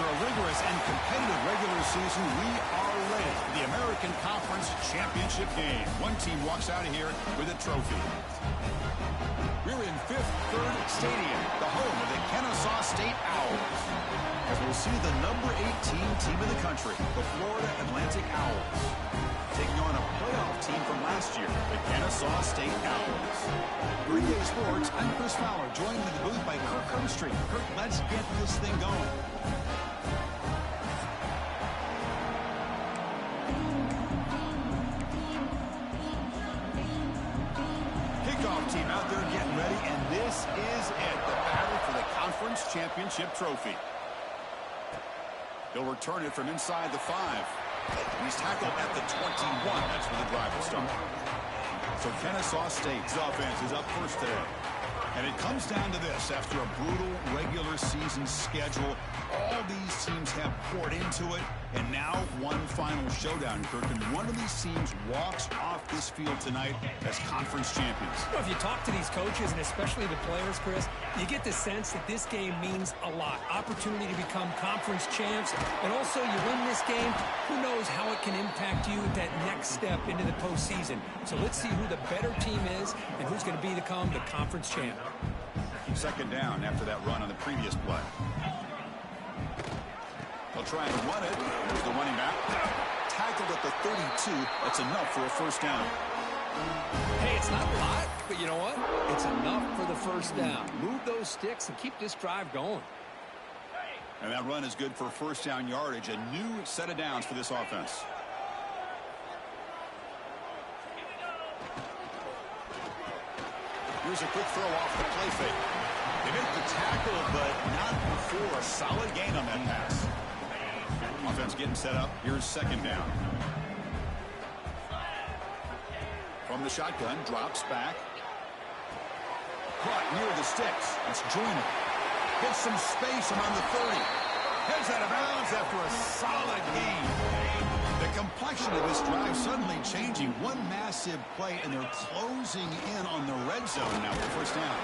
After a rigorous and competitive regular season, we are ready for the American Conference Championship game. One team walks out of here with a trophy. We're in Fifth Third Stadium, the home of the Kennesaw State Owls. As we'll see the number 18 team in the country, the Florida Atlantic Owls, taking on a playoff team from last year, the Kennesaw State Owls. For EA Sports, I'm Chris Fowler, joined in the booth by Kirk Hermstreet. Kirk, let's get this thing going. Kickoff team out there getting ready, and this is it, the battle for the Conference Championship trophy. They'll return it from inside the 5. He's tackled at the 21. That's where the drive will start. So Kennesaw State's offense is up first today. And it comes down to this. After a brutal regular season schedule, all these teams have poured into it. And now one final showdown, Kirk. And one of these teams walks off this field tonight as conference champions. Well, if you talk to these coaches, and especially the players, Chris, you get the sense that this game means a lot. Opportunity to become conference champs. And also, you win this game, who knows how it can impact you at that next step into the postseason. So let's see who the better team is and who's going to become the conference champ. Second down after that run on the previous play. They'll try and run it. Here's the running back. Tackled at the 32. That's enough for a first down. Hey, it's not a lot, but you know what? It's enough for the first down. Move those sticks and keep this drive going. And that run is good for first down yardage. A new set of downs for this offense. Here's a quick throw off the play fake. They make the tackle, but not before a solid gain on that pass. Offense getting set up. Here's second down. From the shotgun, drops back. Caught near the sticks. It's Joyner. Gets some space around the 30. Heads out of bounds after a solid gain. The complexion of this drive suddenly changing. One massive play, and they're closing in on the red zone now for first down.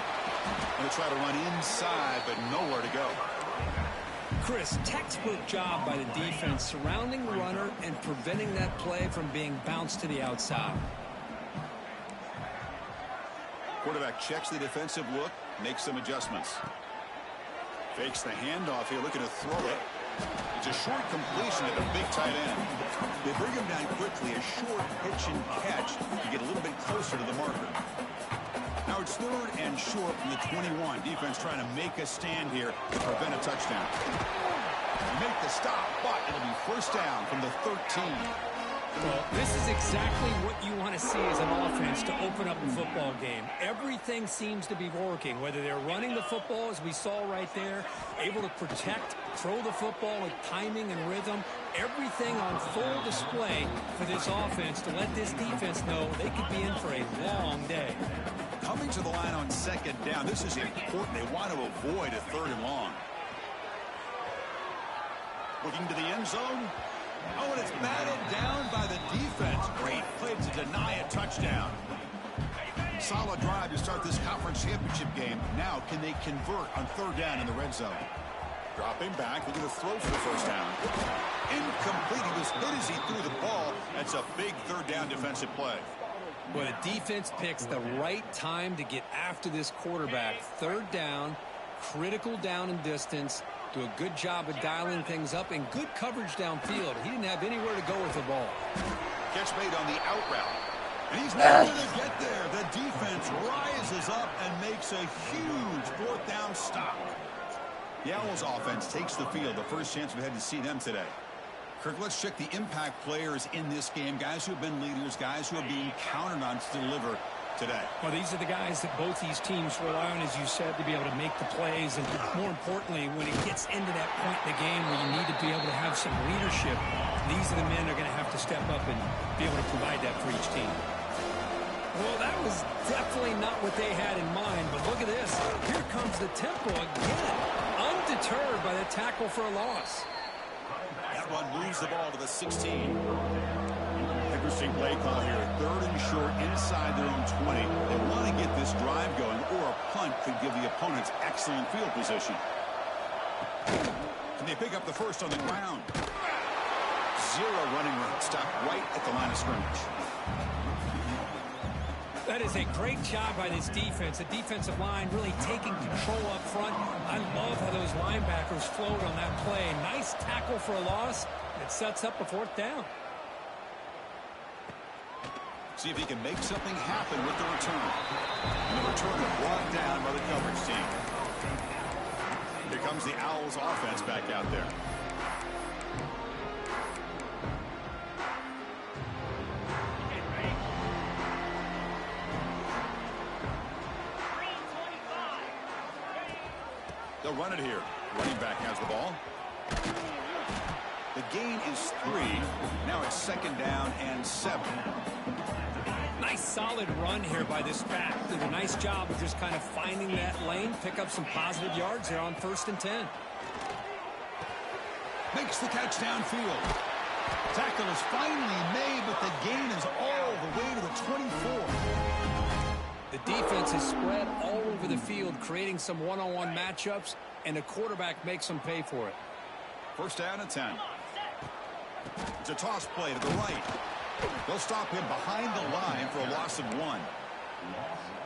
They'll try to run inside, but nowhere to go. Chris, textbook job by the defense surrounding the runner and preventing that play from being bounced to the outside. Quarterback checks the defensive look, makes some adjustments. Fakes the handoff here, looking to throw it. It's a short completion at the big tight end. They bring him down quickly, a short pitch and catch to get a little bit closer to the marker. Now it's third and short from the 21. Defense trying to make a stand here to prevent a touchdown. They make the stop, but it'll be first down from the 13. Well, this is exactly what you want to see as an offense to open up a football game. Everything seems to be working, whether they're running the football, as we saw right there, able to protect, throw the football with timing and rhythm, everything on full display for this offense to let this defense know they could be in for a long day. Coming to the line on second down, this is important. They want to avoid a third and long. Looking to the end zone. Oh, and it's batted down by the defense. Great play to deny a touchdown. Solid drive to start this conference championship game. Now, can they convert on third down in the red zone? Dropping back, looking to throw for the first down. Incomplete. He was hit as he threw the ball. That's a big third down defensive play. Well, the defense picks the right time to get after this quarterback. Third down, critical down and distance. Do a good job of dialing things up and good coverage downfield. He didn't have anywhere to go with the ball. Catch made on the out route. And he's not going to get there. The defense rises up and makes a huge fourth down stop. The Owls offense takes the field. The first chance we had to see them today. Kirk, let's check the impact players in this game. Guys who have been leaders, guys who are being counted on to deliver today. Well, these are the guys that both these teams rely on, as you said, to be able to make the plays. And more importantly, when it gets into that point in the game where you need to be able to have some leadership, these are the men that are going to have to step up and be able to provide that for each team. Well, that was definitely not what they had in mind. But look at this. Here comes the tempo again. Undeterred by the tackle for a loss. That one moves the ball to the 16. Interesting play call here. Third and short inside their own 20. They want to get this drive going, or a punt could give the opponents excellent field position. And they pick up the first on the ground. 0 running room. Stopped right at the line of scrimmage. That is a great job by this defense. The defensive line really taking control up front. I love how those linebackers flowed on that play. Nice tackle for a loss. It sets up a 4th down. See if he can make something happen with the return. And the returner brought down by the coverage team. Here comes the Owls offense back out there. They'll run it here. Running back has the ball. The gain is 3. Now it's 2nd down and 7. Nice solid run here by this back. Did a nice job of just kind of finding that lane, pick up some positive yards there on 1st and 10. Makes the catch downfield. Tackle is finally made, but the gain is all the way to the 24. The defense is spread all over the field, creating some one-on-one matchups, and the quarterback makes them pay for it. 1st down and 10. It's a toss play to the right. They'll stop him behind the line for a loss of 1.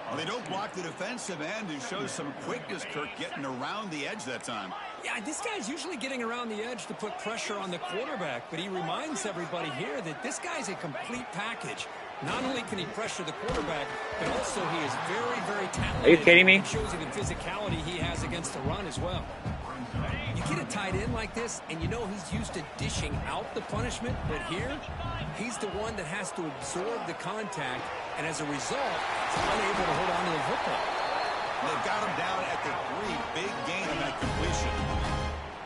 Well, they don't block the defensive end, who shows some quickness, Kirk, getting around the edge that time. Yeah, this guy's usually getting around the edge to put pressure on the quarterback, but he reminds everybody here that this guy's a complete package. Not only can he pressure the quarterback, but also he is very, very talented. Are you kidding me? It shows you the physicality he has against the run as well. You get a tight end like this, and you know he's used to dishing out the punishment, but here, he's the one that has to absorb the contact, and as a result, he's unable to hold on to the football. They've got him down at the 3. Big gain on that completion.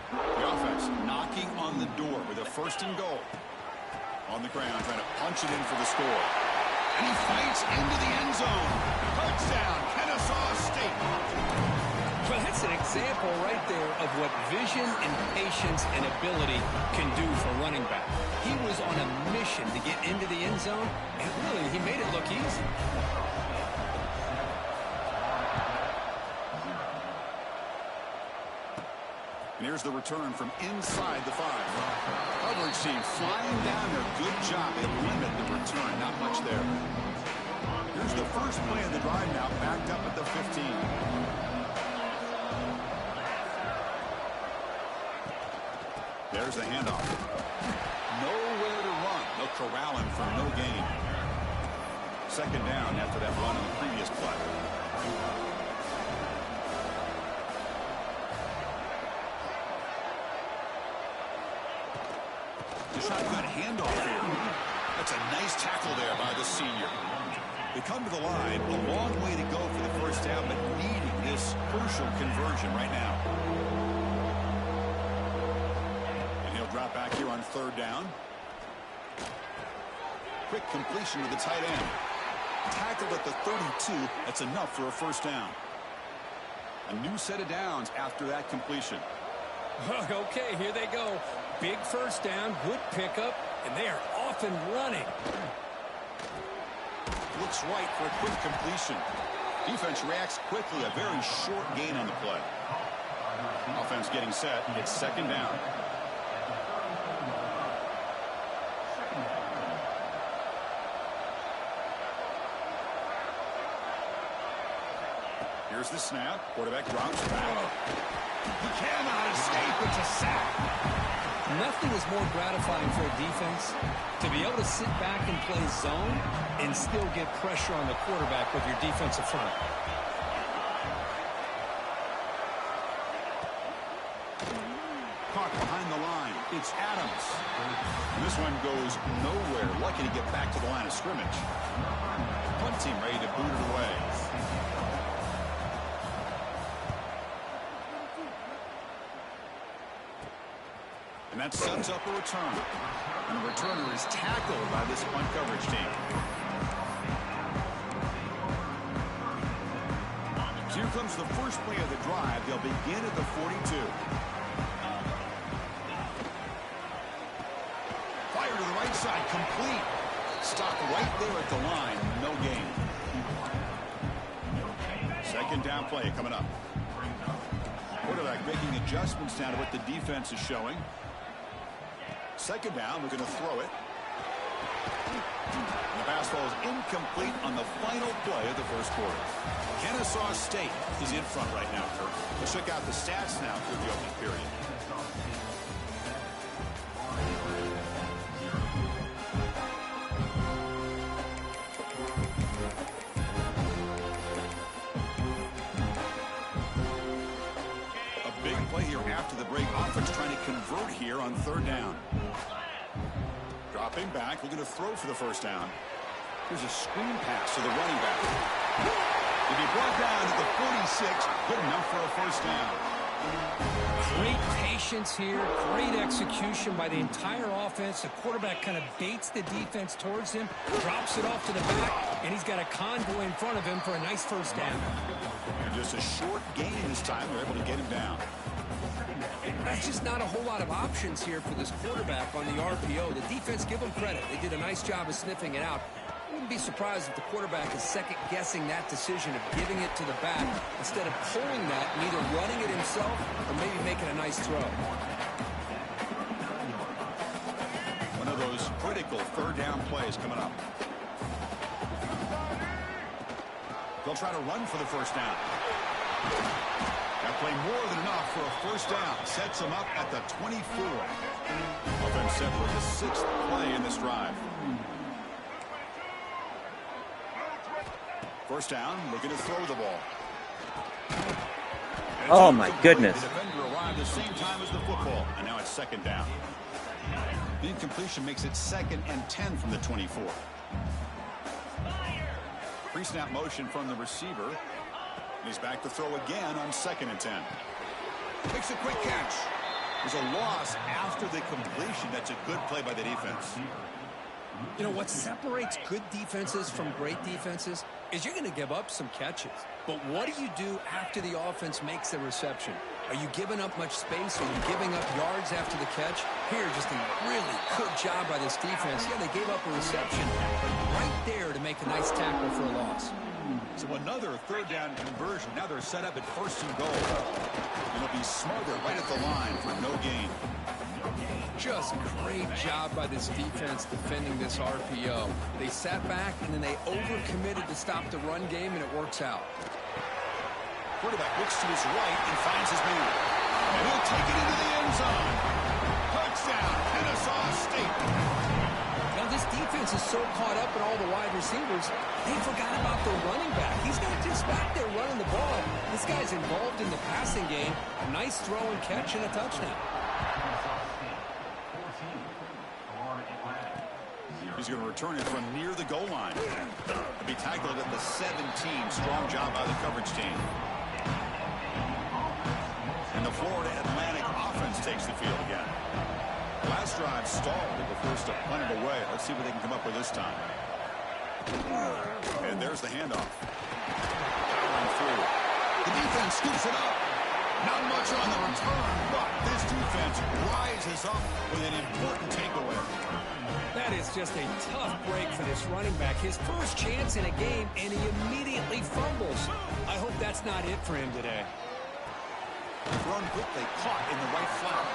The offense knocking on the door with a 1st and goal. On the ground, trying to punch it in for the score. And he fights into the end zone. Touchdown, Kennesaw State. Well, that's an example right there of what vision and patience and ability can do for running back. He was on a mission to get into the end zone, and really, he made it look easy. And here's the return from inside the 5. Coverage team flying down there. Good job. They limit the return. Not much there. Here's the first play of the drive now, backed up at the 15. There's the handoff. Nowhere to run. They'll corral him for no gain. 2nd down after that run on the previous play. The shotgun handoff here. That's a nice tackle there by the senior. They come to the line. A long way to go for the 1st down, but needing this crucial conversion right now. And he'll drop back here on 3rd down. Quick completion to the tight end. Tackled at the 32. That's enough for a 1st down. A new set of downs after that completion. Okay, here they go. Big 1st down, good pickup, and they are off and running. Looks right for a quick completion. Defense reacts quickly. A very short gain on the play. Offense getting set. It's 2nd down. Here's the snap. Quarterback drops back. He cannot escape. It's a sack. Nothing is more gratifying for a defense to be able to sit back and play zone and still get pressure on the quarterback with your defensive front. Caught behind the line. It's Adams. And this one goes nowhere. Lucky to get back to the line of scrimmage. Punt team ready to boot it away. And that sets up a return. And the returner is tackled by this punt coverage team. So here comes the first play of the drive. They'll begin at the 42. Fire to the right side, complete. Stopped right there at the line. No gain. 2nd down play coming up. quarterback making adjustments now to what the defense is showing. Second down, we're going to throw it. And the pass ball is incomplete on the final play of the first quarter. Kennesaw State is in front right now, Kirk. Let's check out the stats now through the opening period. A big play here after the break. Offense trying to convert here on third down. Dropping back, we're going to throw for the first down. Here's a screen pass to the running back. He'll be brought down to the 46, good enough for a first down. Great patience here, great execution by the entire offense. The quarterback kind of baits the defense towards him, drops it off to the back, and he's got a convoy in front of him for a nice first down. And just a short gain this time, they're able to get him down. There's just not a whole lot of options here for this quarterback on the RPO. The defense, give them credit. They did a nice job of sniffing it out. I wouldn't be surprised if the quarterback is second-guessing that decision of giving it to the back instead of pulling that and either running it himself or maybe making a nice throw. One of those critical third down plays coming up. They'll try to run for the first down. That play more than enough for a first down. Sets them up at the 24. Offense set for the 6th play in this drive. First down, looking to throw the ball. Oh my goodness. The defender arrived the same time as the football, and now it's second down. The incompletion makes it 2nd and 10 from the 24. Pre-snap motion from the receiver. He's back to throw again on 2nd and 10. Makes a quick catch. There's a loss after the completion. That's a good play by the defense. You know, what separates good defenses from great defenses is you're going to give up some catches. But what do you do after the offense makes the reception? Are you giving up much space? Are you giving up yards after the catch? Here, just a really good job by this defense. Yeah, they gave up a reception right there to make a nice tackle for a loss. So another third down conversion. Now they're set up at 1st and goal. And they'll be smarter right at the line for no gain. Just great job by this defense defending this RPO. They sat back and then they overcommitted to stop the run game, and it works out. Quarterback looks to his right and finds his man. And he'll take it into the end zone. Touchdown, Kennesaw State. Now this defense is so caught up in all the wide receivers, they forgot about the running back. He's not just back there running the ball. This guy's involved in the passing game. A nice throw and catch and a touchdown. He's going to return it from near the goal line. He'll be tackled at the 17. Strong job by the coverage team. And the Florida Atlantic offense takes the field again. Last drive stalled. They were forced to punt it away. Let's see what they can come up with this time. And there's the handoff. Powering through. The defense scoops it up. Not much on the return, but this defense rises up with an important takeaway. That is just a tough break for this running back. His first chance in a game, and he immediately fumbles. I hope that's not it for him today. Thrown quickly, caught in the right flat.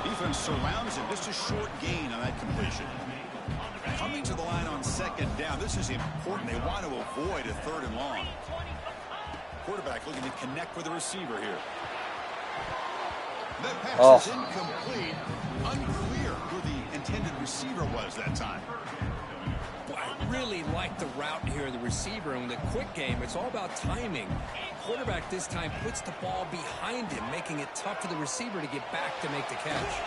Defense surrounds him. Just a short gain on that completion. Coming to the line on 2nd down. This is important. They want to avoid a 3rd and long. Quarterback looking to connect with the receiver here. That pass is incomplete. Unclear who the intended receiver was that time. Well, I really like the route here, the receiver. And in the quick game, it's all about timing. Quarterback this time puts the ball behind him, making it tough for the receiver to get back to make the catch.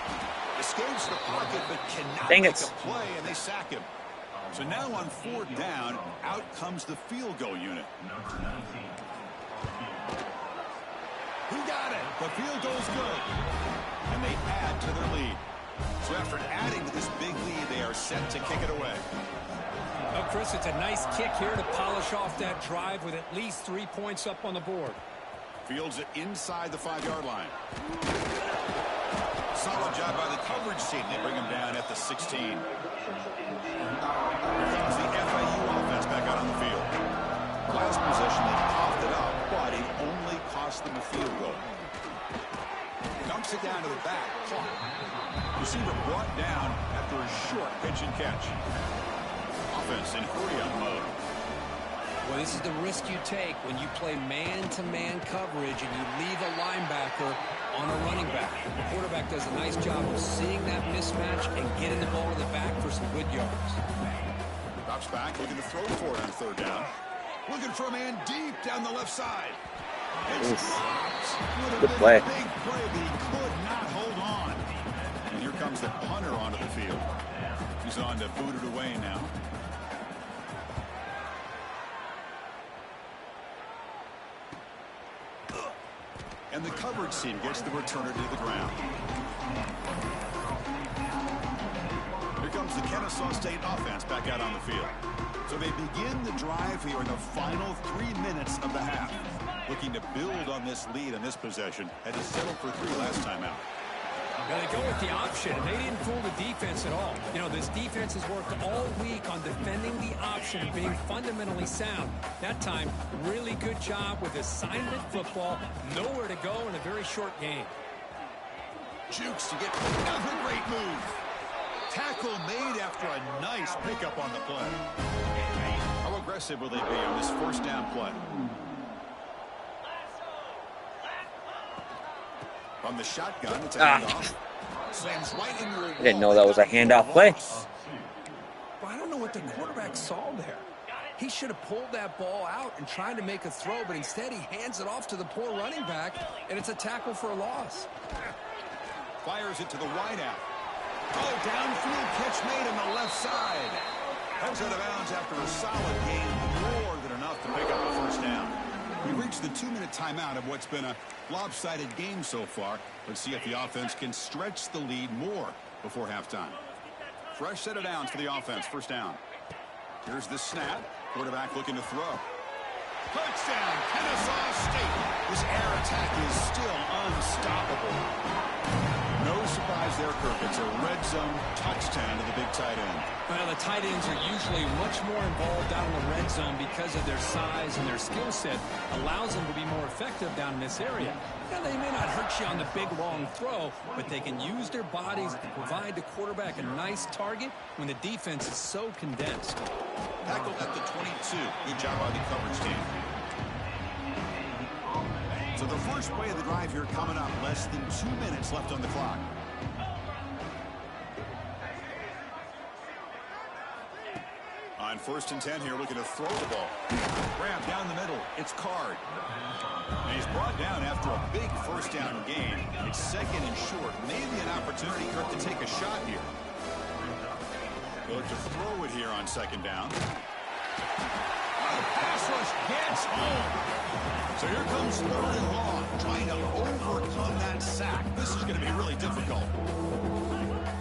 Escapes the pocket, but cannot Dang make it. a play, and they sack him. So now on 4th down, out comes the field goal unit. Who got it? The field goal's good. And they add to their lead. So after adding to this big lead, they are set to kick it away. Well, Chris, it's a nice kick here to polish off that drive with at least 3 points up on the board. Fields it inside the 5-yard line. Solid job by the coverage team. They bring him down at the 16. Here comes the FIU offense back out on the field. Last possession, they coughed it up, but it only cost them a field goal. receiver brought down after a short pitch and catch. Offense in hurry-up mode. Well, this is the risk you take when you play man-to-man coverage and you leave a linebacker on a running back. The quarterback does a nice job of seeing that mismatch and getting the ball to the back for some good yards. Drops back, looking to throw for it on third down. Looking for a man deep down the left side. It's dropped. Good play. Big play, but he could not hold on. And here comes the punter onto the field. He's on to boot it away now. And the coverage team gets the returner to the ground. Here comes the Kennesaw State offense back out on the field. So they begin the drive here in the final 3 minutes of the half. Looking to build on this lead on this possession. Had to settle for 3 last time out. Now they go with the option. They didn't fool the defense at all. You know, this defense has worked all week on defending the option and being fundamentally sound. That time, really good job with assignment football. Nowhere to go in a very short game. Jukes to get another great move. Tackle made after a nice pickup on the play. How aggressive will they be on this first down play? From the shotgun, it's a handoff. Slams right into a wall. I didn't know that was a handoff play. Well, I don't know what the quarterback saw there. He should have pulled that ball out and tried to make a throw, but instead he hands it off to the poor running back, and it's a tackle for a loss. Fires it to the wideout. Oh, downfield catch made on the left side. Heads out of bounds after a solid gain, more than enough to pick up a first down. We reached the 2-minute timeout of what's been a lopsided game so far. Let's see if the offense can stretch the lead more before halftime. Fresh set of downs for the offense. First down. Here's the snap. Quarterback looking to throw. Touchdown, Kennesaw State. This air attack is still unstoppable. No surprise there, Kirk. It's a red zone touchdown to the big tight end. Well, the tight ends are usually much more involved down in the red zone because of their size and their skill set. Allows them to be more effective down in this area. Now, they may not hurt you on the big, long throw, but they can use their bodies to provide the quarterback a nice target when the defense is so condensed. Tackled at the 22. Good job by the coverage team. So the first play of the drive here coming up. Less than 2 minutes left on the clock. On 1st and 10 here, looking to throw the ball. Grab down the middle. It's Card. And he's brought down after a big first down gain. It's 2nd and short. Maybe an opportunity, Kirk, to take a shot here. Look to throw it here on 2nd down. Pass rush gets home. So here comes 3rd and long, trying to overcome that sack. This is going to be really difficult.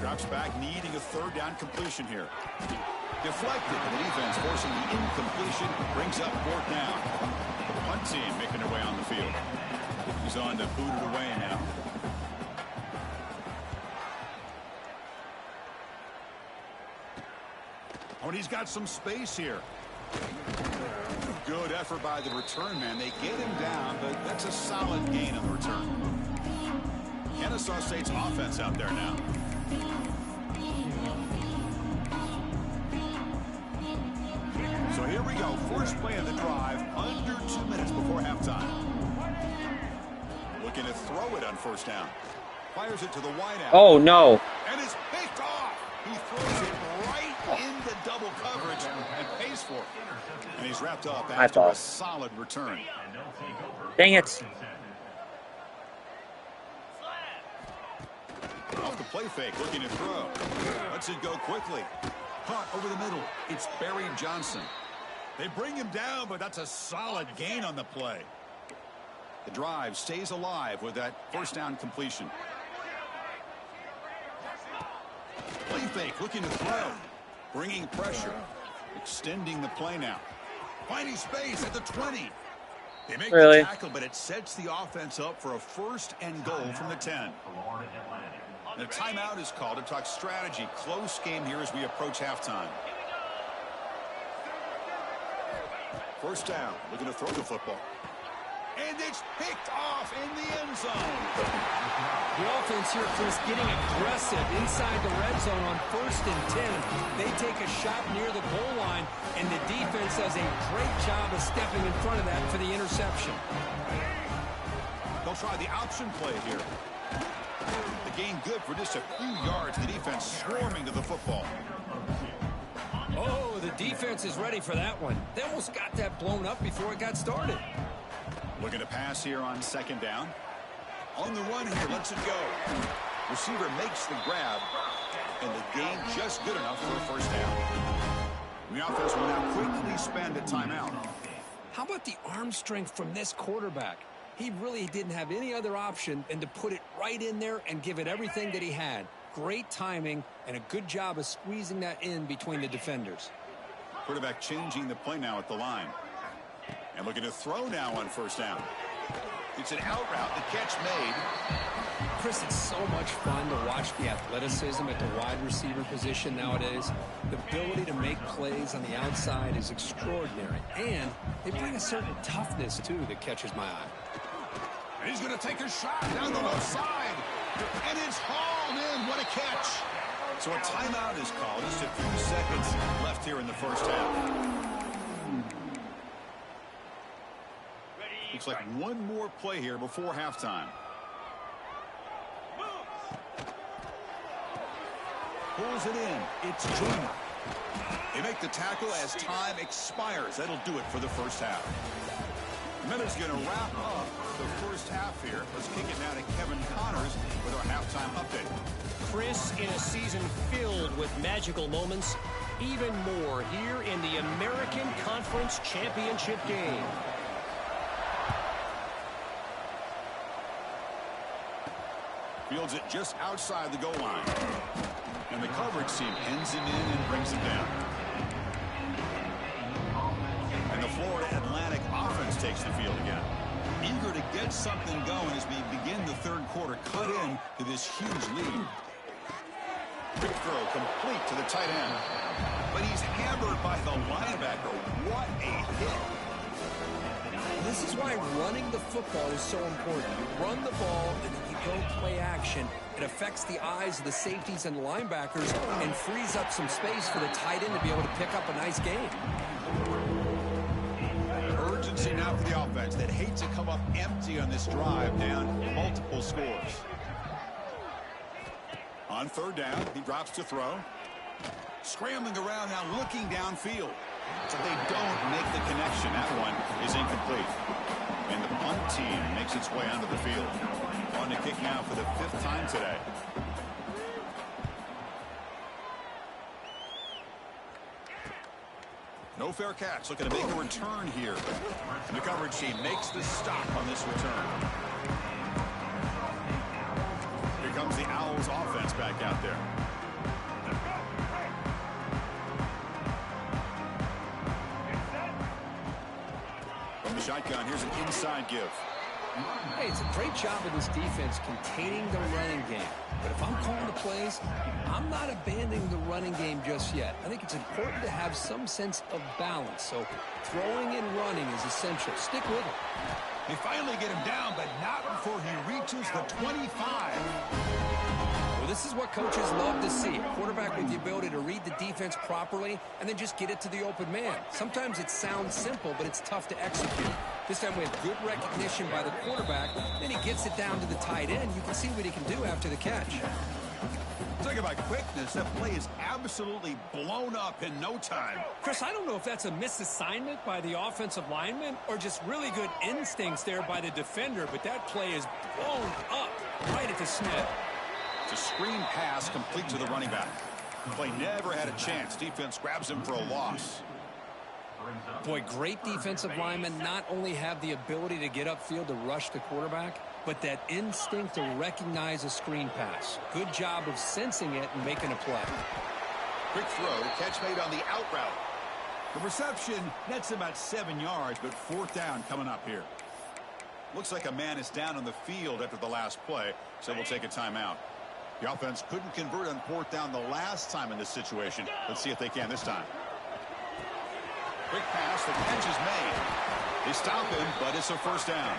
Drops back, needing a 3rd down completion here. Deflected, and the defense forcing the incompletion, brings up 4th down. The punt team making their way on the field. He's on to boot it away now. Oh, and he's got some space here. Good effort by the return man. They get him down, but that's a solid gain on the return. Kennesaw State's offense out there now. So here we go. First play of the drive, under 2 minutes before halftime. Looking to throw it on 1st down. Fires it to the wideout. Oh, no. And it's picked off. He throws it right into double coverage and pays for it. And he's wrapped up after a solid return. Dang it. Off the play fake, looking to throw. Lets it go quickly. Caught over the middle. It's Barry Johnson. They bring him down, but that's a solid gain on the play. The drive stays alive with that 1st down completion. Play fake, looking to throw. Bringing pressure. Extending the play now. Finding space at the 20. They make the tackle, but it sets the offense up for a 1st and goal from the 10. And a timeout is called to talk strategy. Close game here as we approach halftime. 1st down, looking to throw the football. And it's picked off in the end zone. The offense here, Chris, getting aggressive inside the red zone on 1st and 10. They take a shot near the goal line, and the defense does a great job of stepping in front of that for the interception. They'll try the option play here. The gain good for just a few yards. The defense swarming to the football. Oh, the defense is ready for that one. They almost got that blown up before it got started. Looking to pass here on 2nd down. On the run here, lets it go. Receiver makes the grab, and the gain just good enough for a 1st down. The offense will now quickly spend a timeout. How about the arm strength from this quarterback? He really didn't have any other option than to put it right in there and give it everything that he had. Great timing and a good job of squeezing that in between the defenders. Quarterback changing the play now at the line. And looking to throw now on 1st down. It's an out route. The catch made. Chris, it's so much fun to watch the athleticism at the wide receiver position nowadays. The ability to make plays on the outside is extraordinary. And they bring a certain toughness, too, that catches my eye. And he's going to take a shot down the left side. And it's hauled in. What a catch. So a timeout is called. Just a few seconds left here in the 1st half. Looks like one more play here before halftime. Pulls it in. It's Joyner. They make the tackle as time expires. That'll do it for the 1st half. Miller's going to wrap up the 1st half here. Let's kick it now to Kevin Connors with our halftime update. Chris, in a season filled with magical moments, even more here in the American Conference Championship game. Fields it just outside the goal line. And the coverage team pins him in and brings him down. And the Florida Atlantic offense takes the field again. Eager to get something going as we begin the 3rd quarter. Cut in to this huge lead. Quick throw complete to the tight end. But he's hammered by the linebacker. What a hit. This is why running the football is so important. You run the ball and then you go play action. It affects the eyes of the safeties and the linebackers and frees up some space for the tight end to be able to pick up a nice gain. Urgency now for the offense that hate to come up empty on this drive, down multiple scores. On 3rd down, he drops to throw. Scrambling around now, looking downfield. So they don't make the connection. That one is incomplete. And the punt team makes its way onto the field. On to kick now for the 5th time today. No fair catch. Looking to make a return here. And the coverage team makes the stop on this return. Here comes the Owls offense back out there. From the shotgun, here's an inside give. Hey, it's a great job of this defense containing the running game. But if I'm calling the plays, I'm not abandoning the running game just yet. I think it's important to have some sense of balance. So throwing and running is essential. Stick with it. They finally get him down, but not before he reaches the 25. Well, this is what coaches love to see. A quarterback with the ability to read the defense properly and then just get it to the open man. Sometimes it sounds simple, but it's tough to execute. This time we have good recognition by the quarterback. Then he gets it down to the tight end. You can see what he can do after the catch. Talk about quickness. That play is absolutely blown up in no time. Chris, I don't know if that's a misassignment by the offensive lineman or just really good instincts there by the defender, but that play is blown up right at the snap. It's a screen pass complete to the running back. The play never had a chance. Defense grabs him for a loss. Boy, great defensive linemen not only have the ability to get upfield to rush the quarterback, but that instinct to recognize a screen pass. Good job of sensing it and making a play. Quick throw, catch made on the out route. The reception nets about 7 yards, but 4th down coming up here. Looks like a man is down on the field after the last play, so we'll take a timeout. The offense couldn't convert on 4th down the last time in this situation. Let's see if they can this time. Quick pass, the catch is made. They stop him, but it's a first down.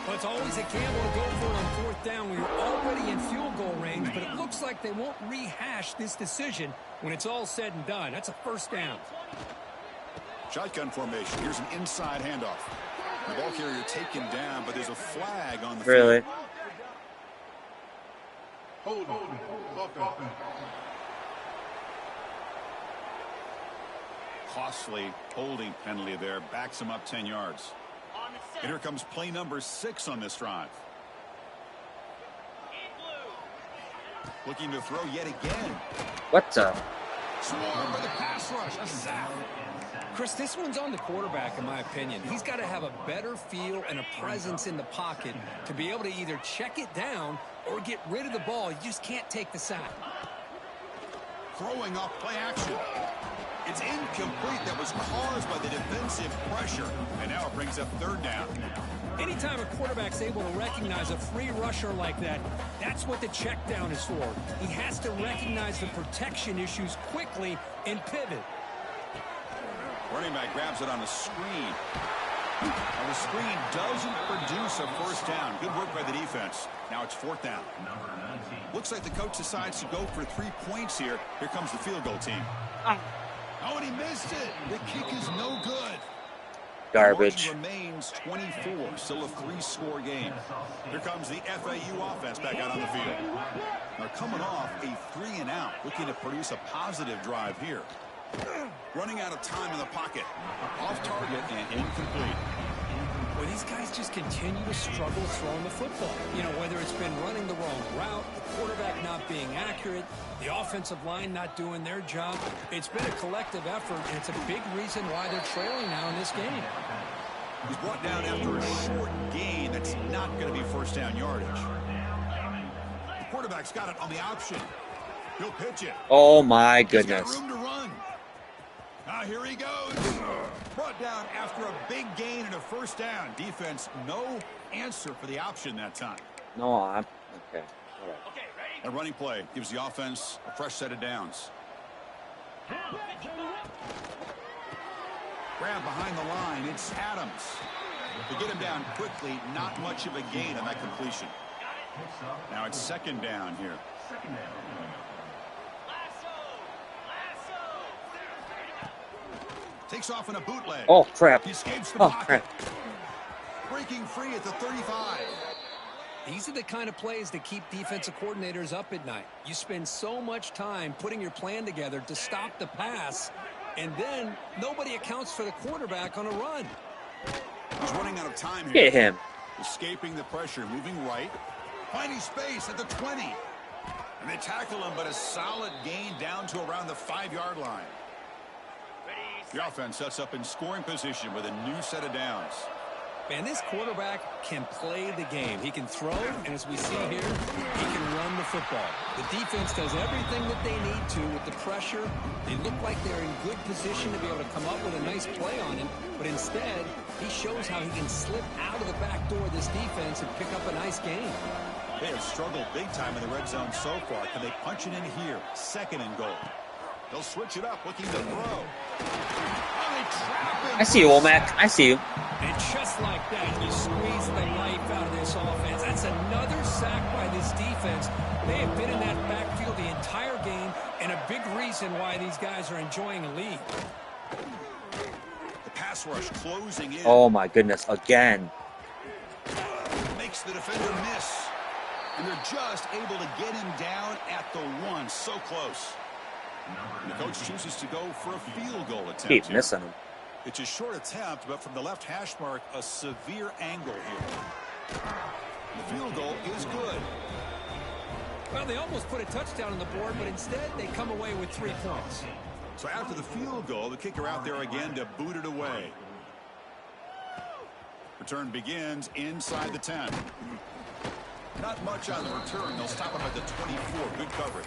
Well, it's always a gamble to go for it on fourth down when you're already in field goal range, but it looks like they won't rehash this decision when it's all said and done. That's a first down. Shotgun formation. Here's an inside handoff. The ball carrier taken down, but there's a flag on the Really? field. Costly holding penalty there. Backs him up 10 yards. And here comes play number 6 on this drive. Looking to throw yet again. What's up? Swarmed by the pass rush. A sack. Chris, this one's on the quarterback, in my opinion. He's got to have a better feel and a presence in the pocket to be able to either check it down or get rid of the ball. You just can't take the sack. Throwing off play action. It's incomplete. That was caused by the defensive pressure. And now it brings up third down. Anytime a quarterback's able to recognize a free rusher like that, that's what the check down is for. He has to recognize the protection issues quickly and pivot. Running back grabs it on the screen. And the screen doesn't produce a first down. Good work by the defense. Now it's fourth down. Looks like the coach decides to go for 3 points here. Here comes the field goal team. Oh, and he missed it. The kick is no good. Garbage. The margin remains 24. Still a 3-score game. Here comes the FAU offense back out on the field. They're coming off a 3-and-out, looking to produce a positive drive here. Running out of time in the pocket. Off target and incomplete. Well, these guys just continue to struggle throwing the football. You know, whether it's been running the wrong route, the quarterback not being accurate, the offensive line not doing their job. It's been a collective effort, and it's a big reason why they're trailing now in this game. He's brought down after a short gain. That's not going to be first down yardage. The quarterback's got it on the option. He'll pitch it. Oh, my goodness. He's got room to run. Now here he goes. Brought down after a big gain and a first down. Defense, no answer for the option that time. No, I'm okay. All right. A running play gives the offense a fresh set of downs. Grab behind the line. It's Adams. To get him down quickly, not much of a gain on that completion. Now it's second down here. Takes off in a bootleg. Oh, crap. He escapes the Oh, pocket. crap. Breaking free at the 35. These are the kind of plays that keep defensive coordinators up at night. You spend so much time putting your plan together to stop the pass, and then nobody accounts for the quarterback on a run. He's running out of time here. Get him. Escaping the pressure, moving right. Finding space at the 20. And they tackle him, but a solid gain down to around the 5-yard line. The offense sets up in scoring position with a new set of downs. Man, this quarterback can play the game. He can throw, and as we see here, he can run the football. The defense does everything that they need to with the pressure. They look like they're in good position to be able to come up with a nice play on him, but instead, he shows how he can slip out of the back door of this defense and pick up a nice gain. They have struggled big time in the red zone so far. Can they punch it in here? Second and goal. They'll switch it up, looking to throw. I see you, Womack. I see you. And just like that, you squeeze the life out of this offense. That's another sack by this defense. They have been in that backfield the entire game, and a big reason why these guys are enjoying a lead. The pass rush closing in. Oh, my goodness. Again. Makes the defender miss. And they're just able to get him down at the 1. So close. And the coach chooses to go for a field goal attempt. Keep missing him. It's a short attempt, but from the left hash mark, a severe angle here. The field goal is good. Well, they almost put a touchdown on the board, but instead they come away with 3 points. So after the field goal, the kicker out there again to boot it away. Return begins inside the 10. Not much on the return. They'll stop him at the 24. Good coverage.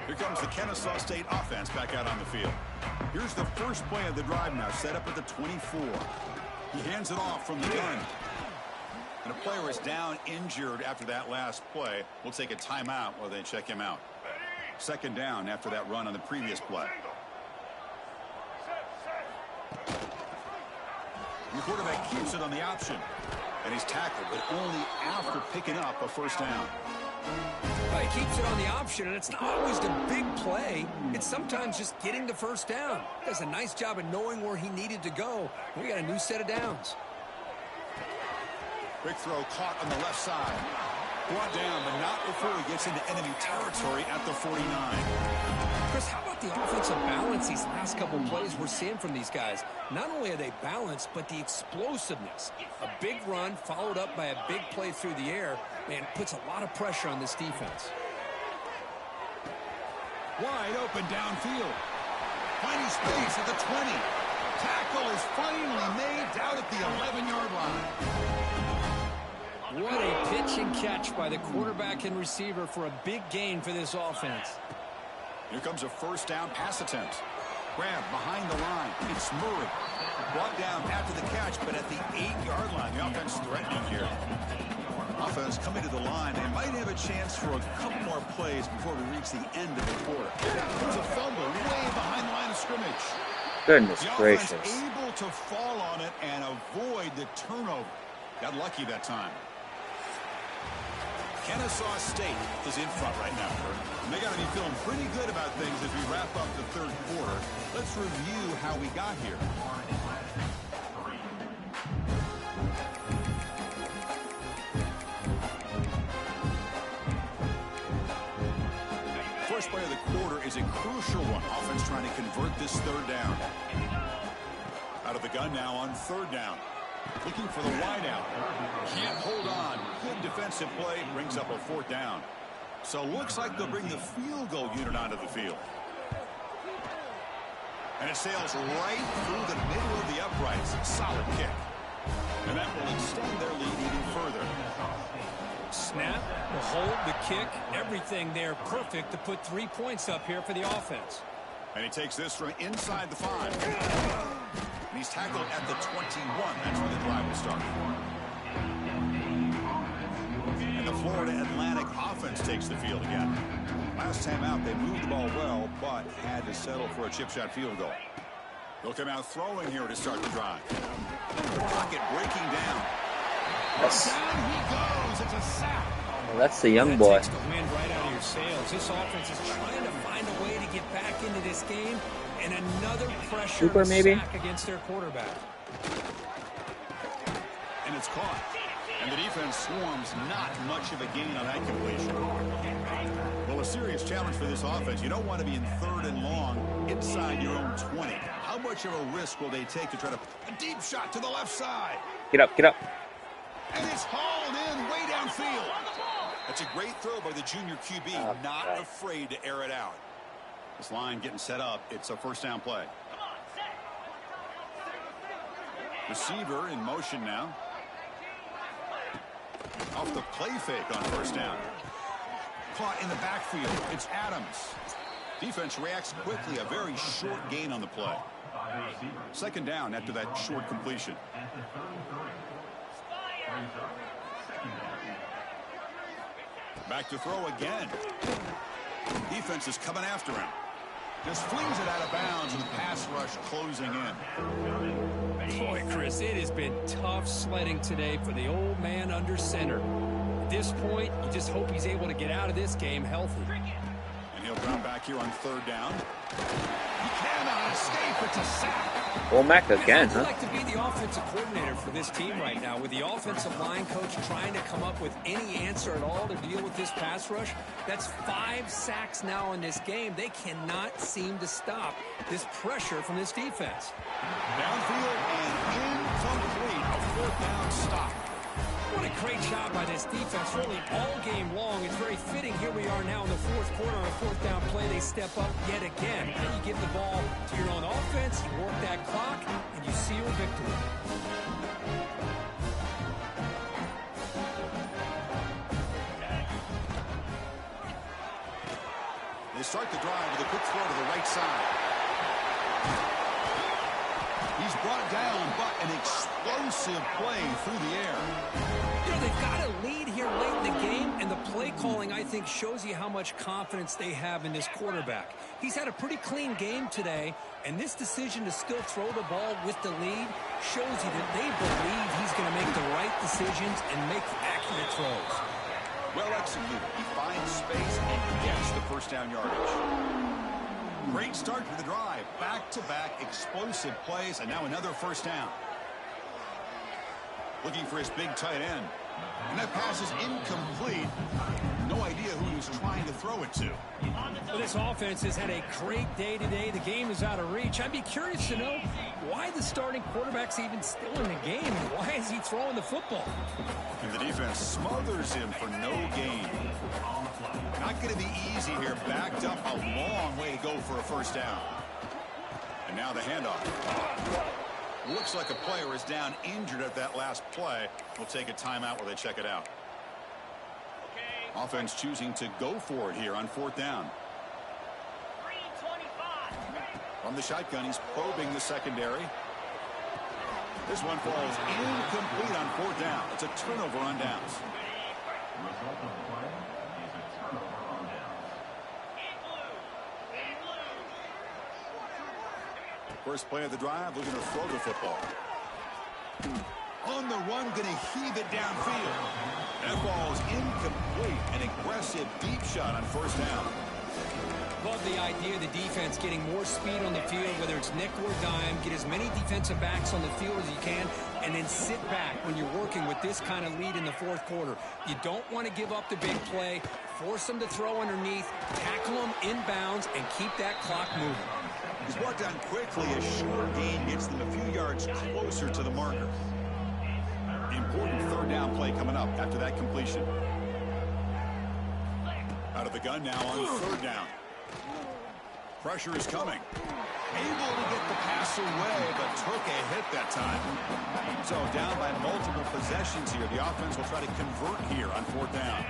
Here comes the Kennesaw State offense back out on the field. Here's the first play of the drive now, set up at the 24. He hands it off from the gun. And a player is down injured after that last play. We'll take a timeout while they check him out. Second down after that run on the previous play. And the quarterback keeps it on the option. And he's tackled, but only after picking up a first down. Well, he keeps it on the option, and it's not always the big play. It's sometimes just getting the first down. He does a nice job of knowing where he needed to go. We got a new set of downs. Quick throw caught on the left side. Brought down, but not before he gets into enemy territory at the 49. Chris, how about the offensive balance these last couple plays we're seeing from these guys? Not only are they balanced, but the explosiveness. A big run followed up by a big play through the air, man, puts a lot of pressure on this defense. Wide open downfield. Finding space at the 20. Tackle is finally made down at the 11-yard line. What a pitch and catch by the quarterback and receiver for a big gain for this offense. Here comes a first down pass attempt. Grab behind the line. It's Murray. Brought down after the catch, but at the 8-yard line. The offense threatening here. Offense coming to the line. They might have a chance for a couple more plays before we reach the end of the quarter. There's a fumble way behind the line of scrimmage. Goodness The gracious. offense able to fall on it and avoid the turnover. Got lucky that time. Kennesaw State is in front right now. And they got to be feeling pretty good about things as we wrap up the third quarter. Let's review how we got here. First play of the quarter is a crucial one. Offense trying to convert this third down. Out of the gun now on third down. Looking for the wideout. Can't hold on. Good defensive play. Brings up a fourth down. So looks like they'll bring the field goal unit onto the field. And it sails right through the middle of the uprights. Solid kick. And that will extend their lead even further. Snap, the hold, the kick, everything there perfect to put 3 points up here for the offense. And he takes this from inside the 5. And he's tackled at the 21. That's where the drive will start. And the Florida Atlantic offense takes the field again. Last time out, they moved the ball well, but had to settle for a chip shot field goal. They'll come out throwing here to start the drive. Pocket breaking down. Yes. Down he goes. It's a sack. Well, that's the young That boy. takes the wind right out of your sails. This offense is trying to find a way to get back into this game, and another pressure Super, maybe? sack against their quarterback. And it's caught. And the defense swarms not much of a gain on that completion. Well, a serious challenge for this offense. You don't want to be in third and long inside your own 20. How much of a risk will they take to try to a deep shot to the left side? Get up, get up. And it's hauled in way downfield. That's a great throw by the junior QB. Not afraid to air it out. This line getting set up. It's a first down play. Receiver in motion now. Off the play fake on first down. Caught in the backfield. It's Adams. Defense reacts quickly. A very short gain on the play. Second down after that short completion. Back to throw again. Defense is coming after him. Just flings it out of bounds with the pass rush closing in. Boy, Chris, it has been tough sledding today for the old man under center. At this point, you just hope he's able to get out of this game healthy. And he'll drop back here on third down. He cannot escape. It's a sack. Womack again, I'd huh? like to be the offensive coordinator for this team right now, with the offensive line coach trying to come up with any answer at all to deal with this pass rush. That's 5 sacks now in this game. They cannot seem to stop this pressure from this defense. Downfield and incomplete. A fourth down stop. What a great job by this defense, really all game long. It's very fitting. Here we are now in the fourth quarter on a fourth down play. They step up yet again. Now you give the ball to your own offense, you work that clock, and you seal victory. They start the drive with a quick throw to the right side. He's brought down, but an explosive play through the air. You know, they've got a lead here late in the game, and the play calling, I think, shows you how much confidence they have in this quarterback. He's had a pretty clean game today, and this decision to still throw the ball with the lead shows you that they believe he's going to make the right decisions and make accurate throws. Well executed. He finds space and gets the first down yardage. Great start to the drive. Back-to-back explosive plays, and now another first down. Looking for his big tight end. And that pass is incomplete. No idea who he was trying to throw it to. Well, this offense has had a great day today. The game is out of reach. I'd be curious to know why the starting quarterback's even still in the game. Why is he throwing the football? And the defense smothers him for no gain. Not going to be easy here. Backed up a long way to go for a first down. And now the handoff. Looks like a player is down injured at that last play. We'll take a timeout while they check it out. Offense choosing to go for it here on fourth down. From the shotgun, he's probing the secondary. This one falls incomplete on fourth down. It's a turnover on downs. First play of the drive, looking to throw the football. On the run, going to heave it downfield. That ball is incomplete. An aggressive deep shot on first down. Love the idea of the defense getting more speed on the field, whether it's nickel or dime. Get as many defensive backs on the field as you can, and then sit back when you're working with this kind of lead in the fourth quarter. You don't want to give up the big play. Force them to throw underneath, tackle them inbounds, and keep that clock moving. He's brought down quickly. A short gain gets them a few yards closer to the marker. Important third down play coming up after that completion. Out of the gun now on third down. Pressure is coming. Able to get the pass away, but took a hit that time. So down by multiple possessions here. The offense will try to convert here on fourth down.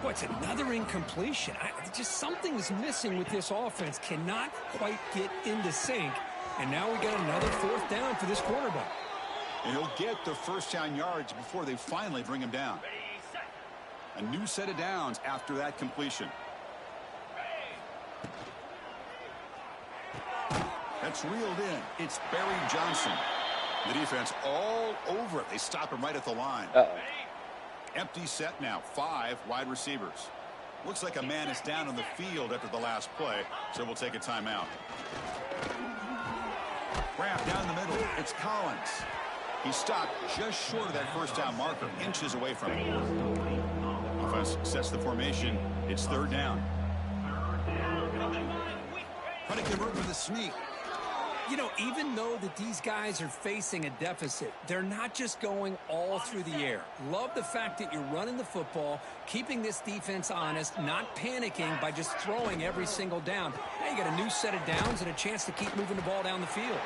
Boy, it's another incompletion. Just something's missing with this offense. Cannot quite get into sync. And now we got another fourth down for this quarterback. And he'll get the first down yards before they finally bring him down. A new set of downs after that completion. That's reeled in. It's Barry Johnson. The defense all over it. They stop him right at the line. Empty set now. 5 wide receivers. Looks like a man is down on the field after the last play, so we'll take a timeout. Grab down the middle. It's Collins. He stopped just short of that first down marker, inches away from it. Offense sets the formation. It's third down. Trying to convert with a sneak. You know, even though that these guys are facing a deficit, they're not just going all through the air. Love the fact that you're running the football, keeping this defense honest, not panicking by just throwing every single down. Now you got a new set of downs and a chance to keep moving the ball down the field.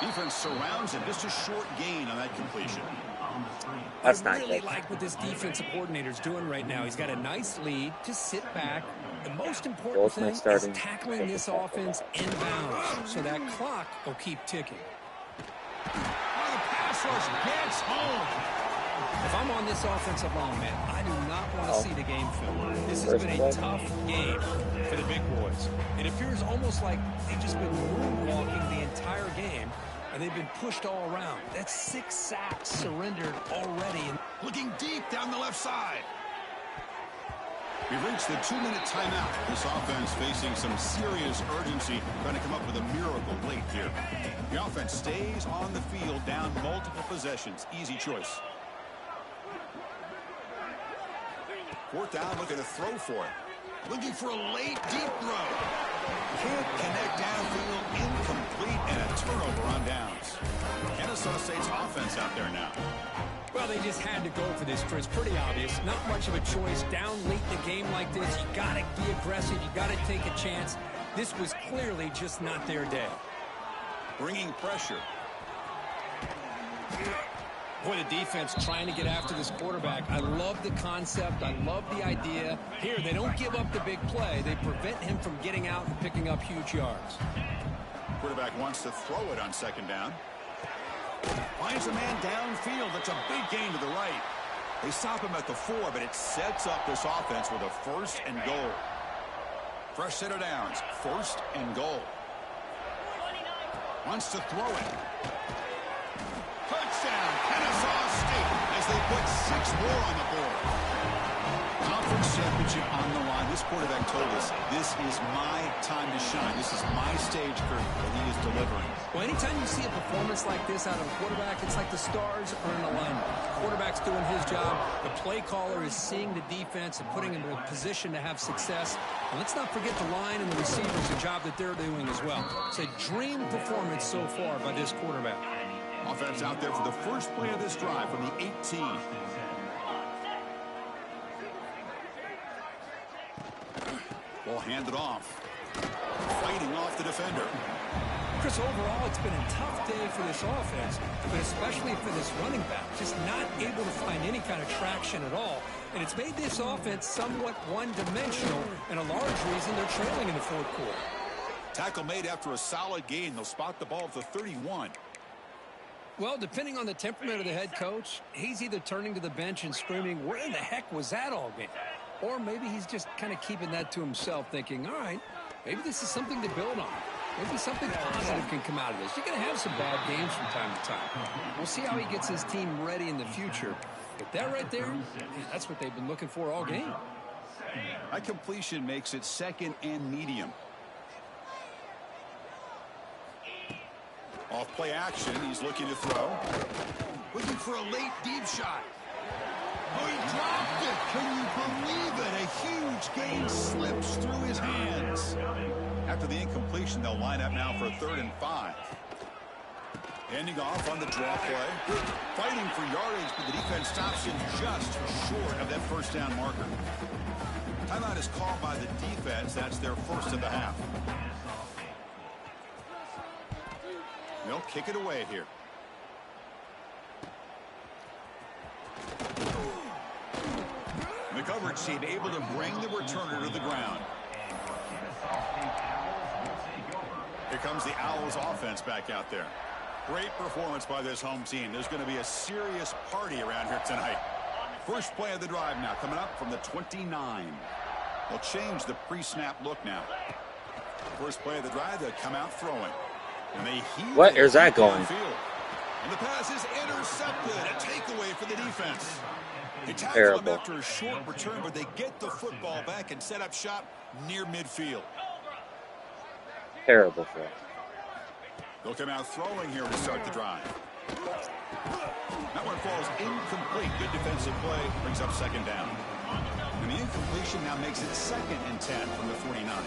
Defense surrounds him. Just a short gain on that completion. That's I not really good. like what this defensive coordinator's doing right now. He's got a nice lead. Just sit back. The most important thing is tackling this offense inbounds so that clock will keep ticking. The pass rush gets home. If I'm on this offensive line, man, I do not want to see the game film. This has been a tough game for the big boys. It appears almost like they've just been moonwalking the entire game, and they've been pushed all around. That's 6 sacks surrendered already. Looking deep down the left side. We've reached the 2-minute timeout. This offense facing some serious urgency, trying to come up with a miracle late here. The offense stays on the field, down multiple possessions. Easy choice. Fourth down, looking to throw for it. Looking for a late, deep throw. Can't connect downfield, incomplete, and a turnover on downs. Kennesaw State's offense out there now. Well, they just had to go for this, Chris. Pretty obvious. Not much of a choice. Down late in the game like this, you got to be aggressive. You got to take a chance. This was clearly just not their day. Bringing pressure. Boy, the defense trying to get after this quarterback. I love the concept. I love the idea. Here, they don't give up the big play. They prevent him from getting out and picking up huge yards. Quarterback wants to throw it on second down. Finds a man downfield. That's a big gain to the right. They stop him at the 4, but it sets up this offense with a 1st and goal. Fresh set of downs. 1st and goal. Wants to throw it. Touchdown, Kennesaw State, as they put 6 more on the board. Conference championship on the line. This quarterback told us, this is my time to shine. This is my stage, Kurt, and he is delivering. Well, anytime you see a performance like this out of a quarterback, it's like the stars are in alignment. The quarterback's doing his job. The play caller is seeing the defense and putting him in a position to have success. And let's not forget the line and the receivers, the job that they're doing as well. It's a dream performance so far by this quarterback. Offense out there for the first play of this drive from the 18. Ball handed off. Fighting off the defender. Chris, overall, it's been a tough day for this offense, but especially for this running back. Just not able to find any kind of traction at all. And it's made this offense somewhat one-dimensional, and a large reason they're trailing in the 4th quarter. Tackle made after a solid gain. They'll spot the ball at the 31. Well, depending on the temperament of the head coach, he's either turning to the bench and screaming, where the heck was that all game? Or maybe he's just kind of keeping that to himself, thinking, all right, maybe this is something to build on. Maybe something positive can come out of this. You're going to have some bad games from time to time. We'll see how he gets his team ready in the future. But that right there, man, that's what they've been looking for all game. That completion makes it 2nd and medium. Off play action, he's looking to throw. Looking for a late deep shot. Oh, he dropped it. Can you believe it? A huge gain slips through his hands. After the incompletion, they'll line up now for a 3rd and 5. Ending off on the draw play. Fighting for yardage, but the defense stops him just short of that 1st down marker. Timeout is called by the defense. That's their 1st of the half. They'll kick it away here. The coverage team able to bring the returner to the ground. Here comes the Owls offense back out there. Great performance by this home team. There's going to be a serious party around here tonight. First play of the drive now coming up from the 29. They'll change the pre-snap look now. First play of the drive, they'll come out throwing. And they what is that going? And the pass is intercepted. A takeaway for the defense. They tackle Terrible. him after a short return, but they get the football back and set up shop near midfield. Terrible for us. They'll come out throwing here to start the drive. That one falls incomplete. Good defensive play. Brings up 2nd down. And the incompletion now makes it 2nd and 10 from the 49.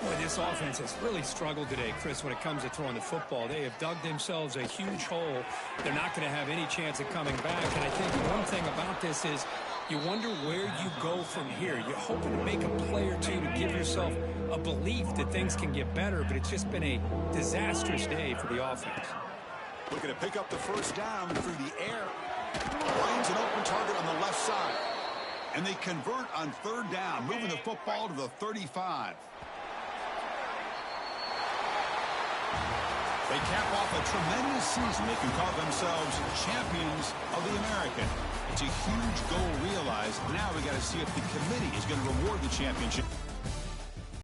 Boy, this offense has really struggled today, Chris, when it comes to throwing the football. They have dug themselves a huge hole. They're not going to have any chance of coming back. And I think one thing about this is you wonder where you go from here. You're hoping to make a play or two to give yourself a belief that things can get better, but it's just been a disastrous day for the offense. Looking to pick up the 1st down through the air. Finds an open target on the left side. And they convert on 3rd down, moving the football to the 35. They cap off a tremendous season. They can call themselves champions of the American. It's a huge goal realized. Now we got to see if the committee is going to reward the championship.